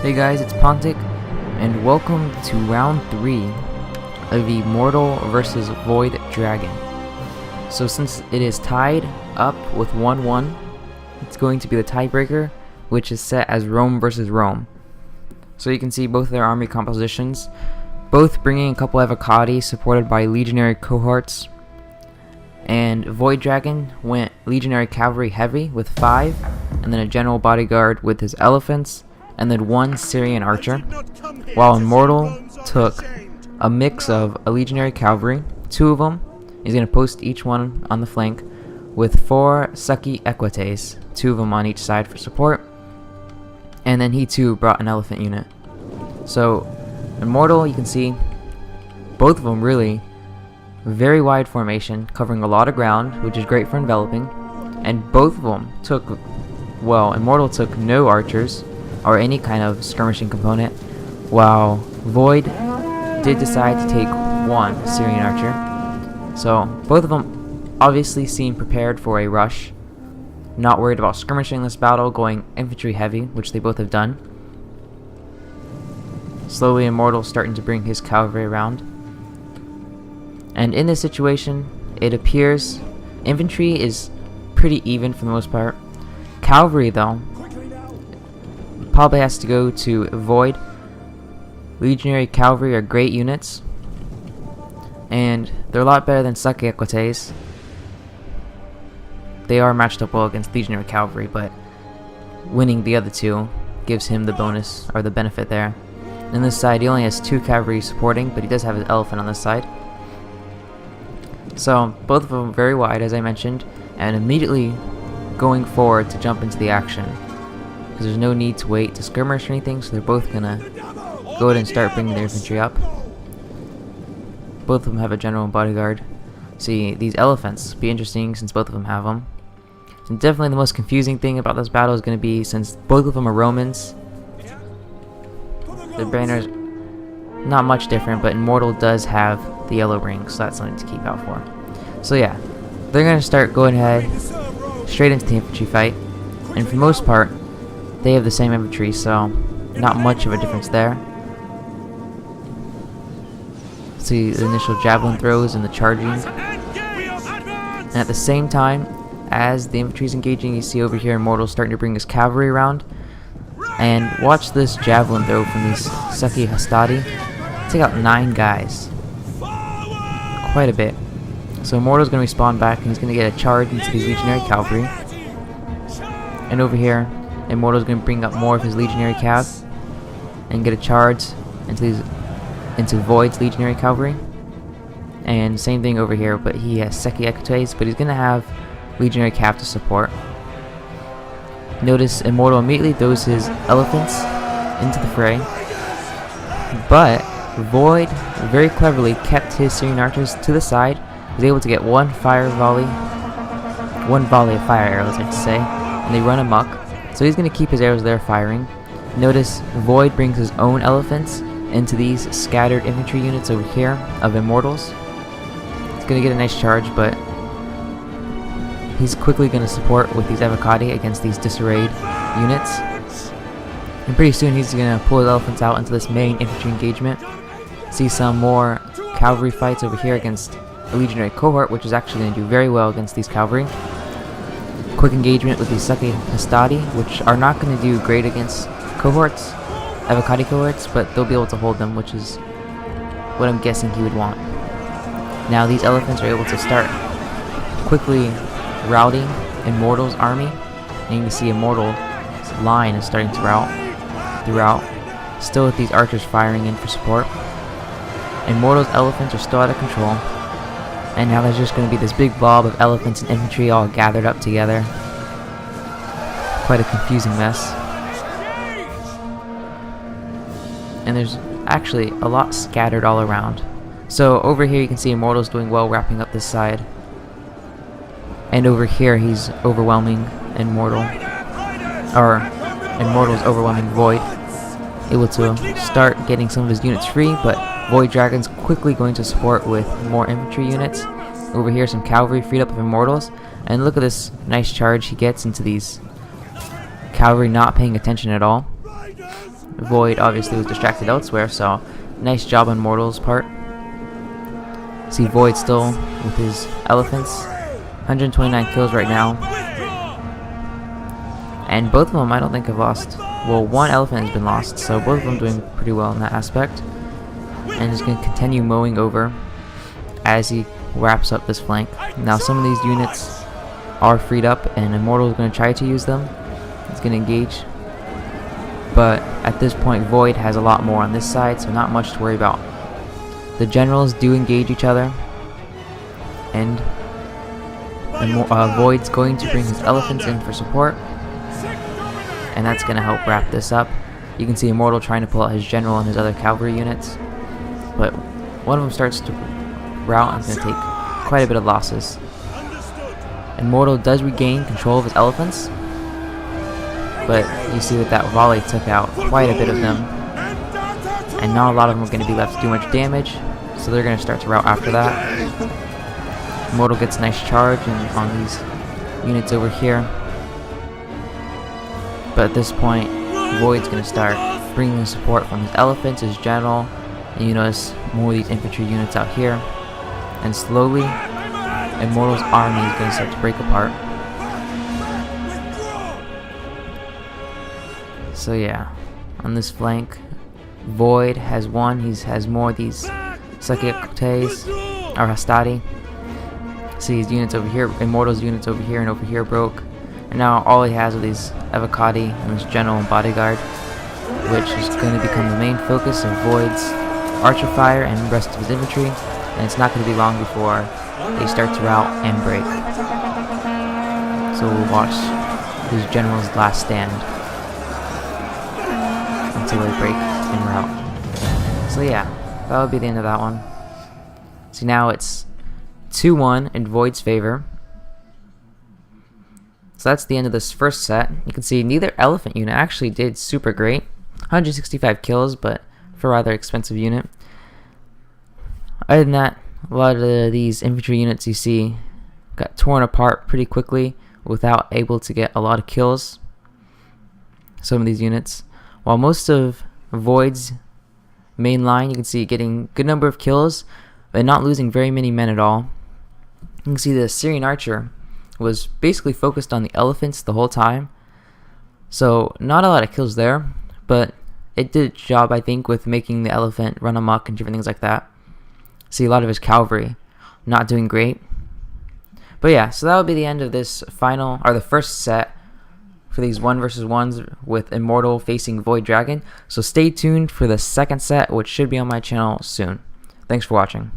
Hey guys, it's Pontic, and welcome to round 3 of Immortal versus VoidDragon. So since it is tied up with 1-1, it's going to be the tiebreaker, which is set as Rome versus Rome. So you can see both their army compositions, both bringing a couple avocati supported by legionary cohorts. And VoidDragon went legionary cavalry heavy with 5, and then a general bodyguard with his elephants, and then 1 Syrian archer, while Immortal took a mix of a legionary cavalry, 2 of them. He's going to post each one on the flank with 4 Sucky equites, 2 of them on each side for support, and then he too brought an elephant unit. So Immortal, you can see both of them really very wide formation, covering a lot of ground, which is great for enveloping, and both of them took, well, Immortal took no archers or any kind of skirmishing component, while Void did decide to take 1 Syrian archer. So both of them obviously seem prepared for a rush, not worried about skirmishing this battle, going infantry heavy, which they both have done. Slowly Immortal starting to bring his cavalry around. And in this situation, it appears infantry is pretty even for the most part. Cavalry, though, probably has to go to Void. Legionary cavalry are great units, and they're a lot better than Sucky equites. They are matched up well against legionary cavalry, but winning the other 2 gives him the bonus or the benefit there. On this side, he only has 2 cavalry supporting, but he does have his elephant on this side. So both of them very wide, as I mentioned, and immediately going forward to jump into the action, because there's no need to wait to skirmish or anything, so they're both gonna go ahead and start bringing their infantry up. Both of them have a general and bodyguard. See, these elephants be interesting since both of them have them. And definitely the most confusing thing about this battle is going to be, since both of them are Romans, the banners not much different, but Immortal does have the yellow ring, so that's something to keep out for. So yeah, they're going to start going ahead straight into the infantry fight, and for the most part they have the same infantry, so not much of a difference there. See the initial javelin throws and the charging, and at the same time as the infantry is engaging, you see over here Immortal starting to bring his cavalry around. And watch this javelin throw from these Sucky hastati. Take out 9 guys. Quite a bit. So Immortal's going to respawn back, and he's going to get a charge into these legionary cavalry. And over here, Immortal's going to bring up more of his legionary cav and get a charge into Void's legionary cavalry. And same thing over here, but he has Sucky equites, but he's going to have legionary cav to support. Notice Immortal immediately throws his elephants into the fray, but Void very cleverly kept his Syrian archers to the side, was able to get one volley of fire arrows, I have to say, and they run amok, so he's going to keep his arrows there firing. Notice Void brings his own elephants into these scattered infantry units over here of Immortals. It's going to get a nice charge, but he's quickly going to support with these avocati against these disarrayed units. And pretty soon he's going to pull his elephants out into this main infantry engagement. See some more cavalry fights over here against a legionary cohort, which is actually going to do very well against these cavalry. Quick engagement with these Sucky hastati, which are not going to do great against cohorts, avocati cohorts, but they'll be able to hold them, which is what I'm guessing he would want. Now these elephants are able to start quickly routing Immortal's army, and you can see Immortal's line is starting to rout throughout, still with these archers firing in for support. Immortal's elephants are still out of control, and now there's just going to be this big blob of elephants and infantry all gathered up together. Quite a confusing mess. And there's actually a lot scattered all around. So over here you can see Immortal's doing well wrapping up this side. And over here he's overwhelming Immortal, or Immortal's overwhelming Void, able to start getting some of his units free, but VoidDragon's quickly going to support with more infantry units. Over here some cavalry freed up of Immortals, and look at this nice charge he gets into these cavalry not paying attention at all. Void obviously was distracted elsewhere, so nice job on Mortal's part. See Void still with his elephants. 129 kills right now. And both of them I don't think have lost. Well, one elephant has been lost, so both of them doing pretty well in that aspect. And he's going to continue mowing over as he wraps up this flank. Now some of these units are freed up, and Immortal is going to try to use them. He's going to engage. But at this point, Void has a lot more on this side, so not much to worry about. The generals do engage each other, and Void's going to bring his elephants in for support, and that's going to help wrap this up. You can see Immortal trying to pull out his general and his other cavalry units, but one of them starts to rout and is going to take quite a bit of losses. Immortal does regain control of his elephants, but you see that volley took out quite a bit of them, and not a lot of them are going to be left to do much damage, so they're going to start to rout after that. Immortal gets a nice charge on these units over here, but at this point Void's going to start bringing support from his elephants, his general, and you notice more of these infantry units out here, and slowly Immortal's army is going to start to break apart. So yeah, on this flank, Void has won. He has more of these Sakyakotes, or Hastati. See his units over here, Immortal's units over here and over here broke. And now all he has are these Avocati and this general and bodyguard, which is going to become the main focus of Void's archer fire and the rest of his infantry. And it's not going to be long before they start to rout and break. So we'll watch his general's last stand until they break and rout. So yeah, that would be the end of that one. See, now it's 2-1 in Void's favor. So that's the end of this first set. You can see neither elephant unit actually did super great. 165 kills, but for a rather expensive unit. Other than that, a lot of these infantry units you see got torn apart pretty quickly without able to get a lot of kills. Some of these units. While most of Void's main line, you can see getting a good number of kills, but not losing very many men at all. You can see the Syrian archer was basically focused on the elephants the whole time, so not a lot of kills there, but it did its job, I think, with making the elephant run amok and different things like that. See, a lot of his cavalry not doing great. But yeah, so that would be the end of this final, or the first set for these 1 versus 1s with Immortal facing VoidDragon. So stay tuned for the second set, which should be on my channel soon. Thanks for watching.